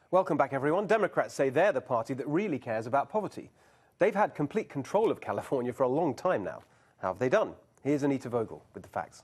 Welcome back, everyone. Democrats say they're the party that really cares about poverty. They've had complete control of California for a long time now. How have they done? Here's Anita Vogel with the facts.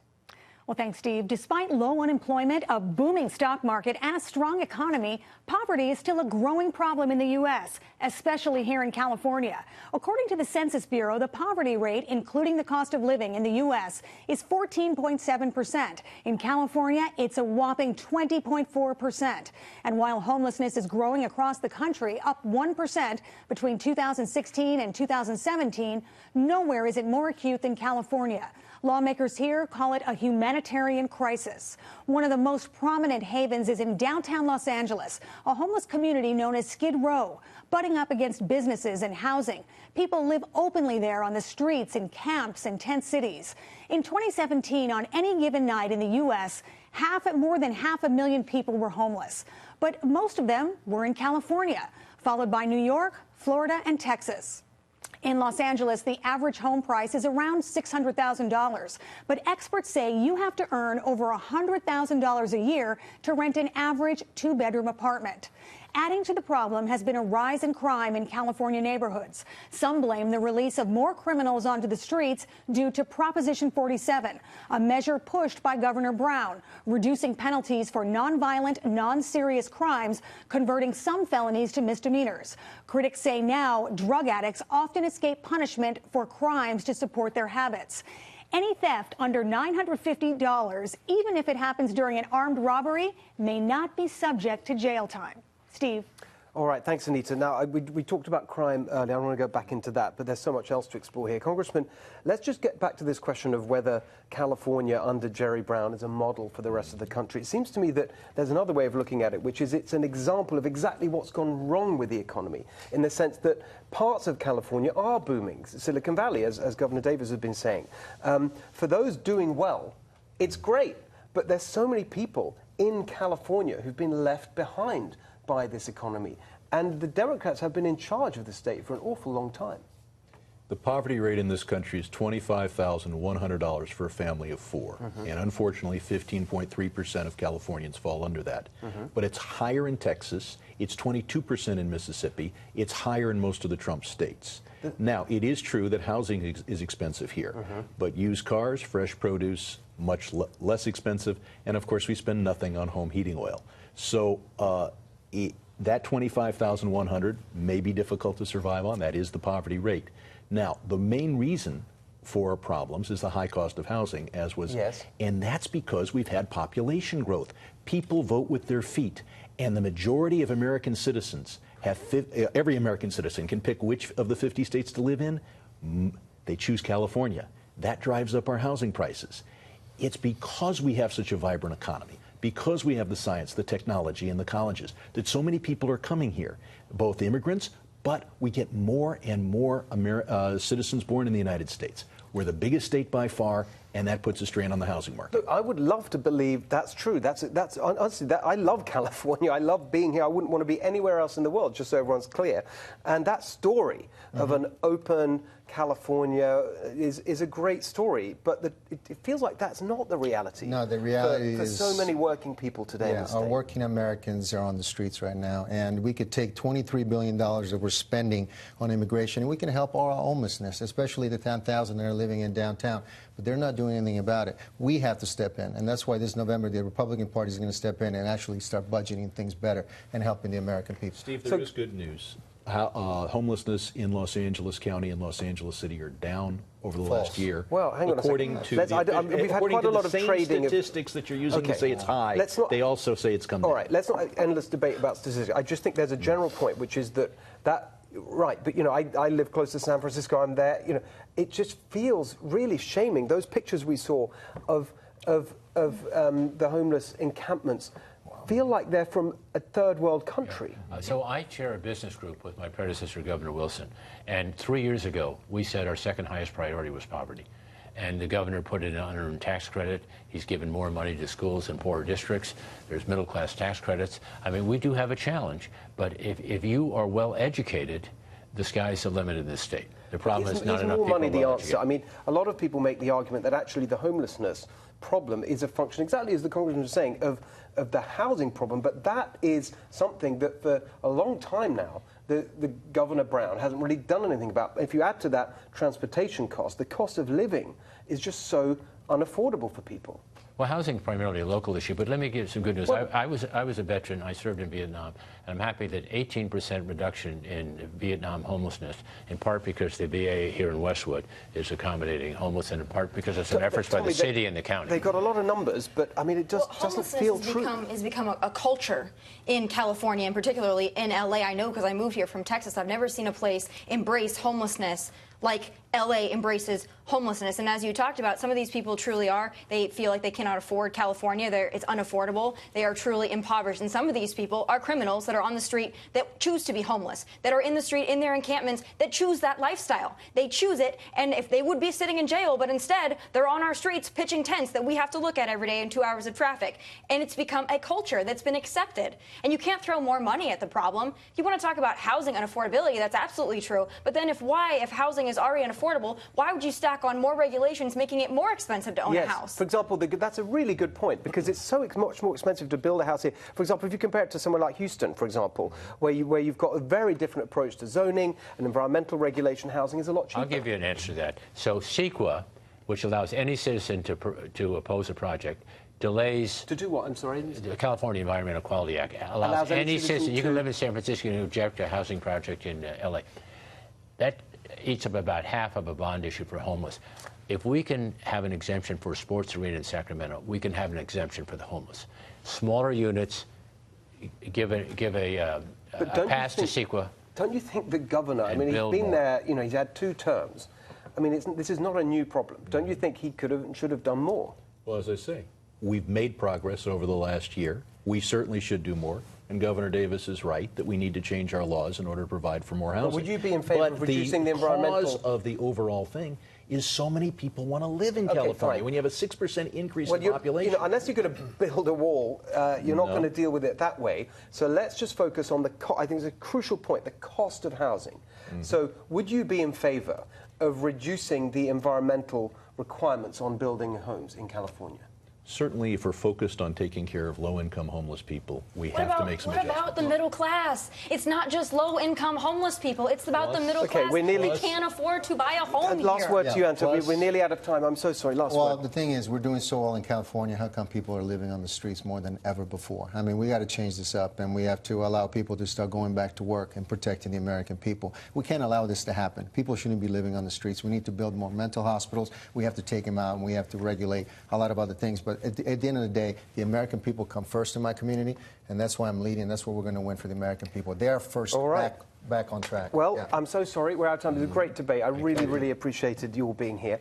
Well, thanks, Steve. Despite low unemployment, a booming stock market, and a strong economy, poverty is still a growing problem in the U.S., especially here in California. According to the Census Bureau, the poverty rate, including the cost of living in the U.S., is 14.7%. In California, it's a whopping 20.4%. And while homelessness is growing across the country, up 1% between 2016 and 2017, nowhere is it more acute than California. Lawmakers here call it a humanitarian crisis. One of the most prominent havens is in downtown Los Angeles, a homeless community known as Skid Row, butting up against businesses and housing. People live openly there on the streets, in camps and tent cities. In 2017, on any given night in the U.S., more than 500,000 people were homeless. But most of them were in California, followed by New York, Florida, and Texas. In Los Angeles, the average home price is around $600,000. But experts say you have to earn over $100,000 a year to rent an average two-bedroom apartment. Adding to the problem has been a rise in crime in California neighborhoods. Some blame the release of more criminals onto the streets due to Proposition 47, a measure pushed by Governor Brown, reducing penalties for nonviolent, non-serious crimes, converting some felonies to misdemeanors. Critics say now drug addicts often escape punishment for crimes to support their habits. Any theft under $950, even if it happens during an armed robbery, may not be subject to jail time. Steve. All right, thanks, Anita. Now, we talked about crime earlier. I don't want to go back into that, but there's so much else to explore here. Congressman, let's just get back to this question of whether California under Jerry Brown is a model for the rest of the country. It seems to me that there's another way of looking at it, which is it's an example of exactly what's gone wrong with the economy, in the sense that parts of California are booming. Silicon Valley, as Governor Davis has been saying. For those doing well, it's great, but there's so many people in California who've been left behind by this economy. And the Democrats have been in charge of the state for an awful long time. The poverty rate in this country is $25,100 for a family of four. And unfortunately, 15.3% of Californians fall under that. But it's higher in Texas, it's 22% in Mississippi, it's higher in most of the Trump states. Now, it is true that housing is expensive here, but used cars, fresh produce, much less expensive, and of course we spend nothing on home heating oil. So that $25,100 may be difficult to survive on. That is the poverty rate. Now, the main reason for problems is the high cost of housing, as was, and that's because we've had population growth. People vote with their feet, and the majority of American citizens have, every American citizen can pick which of the 50 states to live in. They choose California. That drives up our housing prices. It's because we have such a vibrant economy, because we have the science, the technology, and the colleges, that so many people are coming here, both immigrants, but we get more and more citizens born in the United States. We're the biggest state by far, and that puts a strain on the housing market. Look, I would love to believe that's true. That's honestly, I love California. I love being here. I wouldn't want to be anywhere else in the world, just so everyone's clear. And that story of an open California is a great story, but it feels like that's not the reality. No, the reality for is so many working people today. Yeah, in the state. our working Americans are on the streets right now, and we could take $23 billion that we're spending on immigration, and we can help our homelessness, especially the 10,000 that are living in downtown. But they're not doing anything about it. We have to step in, and that's why this November the Republican Party is going to step in and actually start budgeting things better and helping the American people. Steve, there is good news. Homelessness in Los Angeles County and Los Angeles City are down over the last year. Well, hang on according a to second. We've had quite a lot of trading statistics that you're using to say it's high. They also say it's come down. All right, let's not have endless debate about statistics. I just think there's a general point, which is that right, but you know, I live close to San Francisco. I'm there. You know, it just feels really shaming. Those pictures we saw of the homeless encampments feel like they're from a third world country. So I chair a business group with my predecessor, Governor Wilson, and 3 years ago we said our second highest priority was poverty. And the governor put in an unearned tax credit. He's given more money to schools in poorer districts. There's middle class tax credits. I mean, we do have a challenge, but if you are well educated, the sky's the limit in this state. The problem is not Is enough more people money the willing to answer? give. I mean, a lot of people make the argument that actually the homelessness problem is a function, exactly as the Congressman was saying, of the housing problem. But that is something that for a long time now, the Governor Brown hasn't really done anything about. If you add to that transportation cost, the cost of living is just so unaffordable for people. Well, housing is primarily a local issue, but let me give some good news. Well, I was a veteran. I served in Vietnam, and I'm happy that 18% reduction in Vietnam homelessness, in part because the VA here in Westwood is accommodating homeless, and in part because of some efforts by the city and the county. They've got a lot of numbers, but I mean, it just doesn't feel true. Has become a culture in California, and particularly in LA. I know because I moved here from Texas. I've never seen a place embrace homelessness like LA embraces homelessness. And as you talked about, some of these people truly they feel like they cannot afford California. It's unaffordable. They are truly impoverished. And some of these people are criminals that are on the street that choose to be homeless, that are in the street, in their encampments, that choose that lifestyle. They choose it, and if they would be sitting in jail, but instead they're on our streets pitching tents that we have to look at every day in 2 hours of traffic. And it's become a culture that's been accepted. And you can't throw more money at the problem. If you want to talk about housing unaffordability, that's absolutely true. But then if housing is already unaffordable, why would you stack on more regulations making it more expensive to own a house? For example, that's a really good point, because it's so much more expensive to build a house here. For example, if you compare it to somewhere like Houston, for example, where you've got a very different approach to zoning and environmental regulation, housing is a lot cheaper. I'll give you an answer to that. So CEQA, which allows any citizen to oppose a project, delays... To do what? I'm sorry? The California Environmental Quality Act allows any citizen... You can live in San Francisco and object to a housing project in L.A. That eats up about half of a bond issue for homeless. If we can have an exemption for a sports arena in Sacramento, we can have an exemption for the homeless. Smaller units, give a pass to CEQA. Don't you think the governor, I mean, he's been there, he's had 2 terms. I mean, this is not a new problem. Don't you think he could have and should have done more? Well, as I say, we've made progress over the last year. We certainly should do more. And Governor Davis is right that we need to change our laws in order to provide for more housing. But would you be in favor of reducing the environmental... the cause of the overall thing is so many people want to live in California. Fine. When you have a 6% increase in population... unless you're going to build a wall, you're not going to deal with it that way. So let's just focus on I think it's a crucial point, the cost of housing. So would you be in favor of reducing the environmental requirements on building homes in California? Certainly, if we're focused on taking care of low-income homeless people, we have to make some adjustments. What about the middle class? It's not just low-income homeless people. It's about the middle class who can't afford to buy a home here. Last word to you, Anton. We're nearly out of time. I'm so sorry. Last word. Well, the thing is, we're doing so well in California. How come people are living on the streets more than ever before? I mean, we got to change this up, and we have to allow people to start going back to work and protecting the American people. We can't allow this to happen. People shouldn't be living on the streets. We need to build more mental hospitals. We have to take them out, and we have to regulate a lot of other things. But at the end of the day, the American people come first in my community, and that's why I'm leading. That's what we're going to win for the American people. They're first back on track. Well, I'm so sorry. We're out of time. It was a great debate. I really, really appreciated you all being here.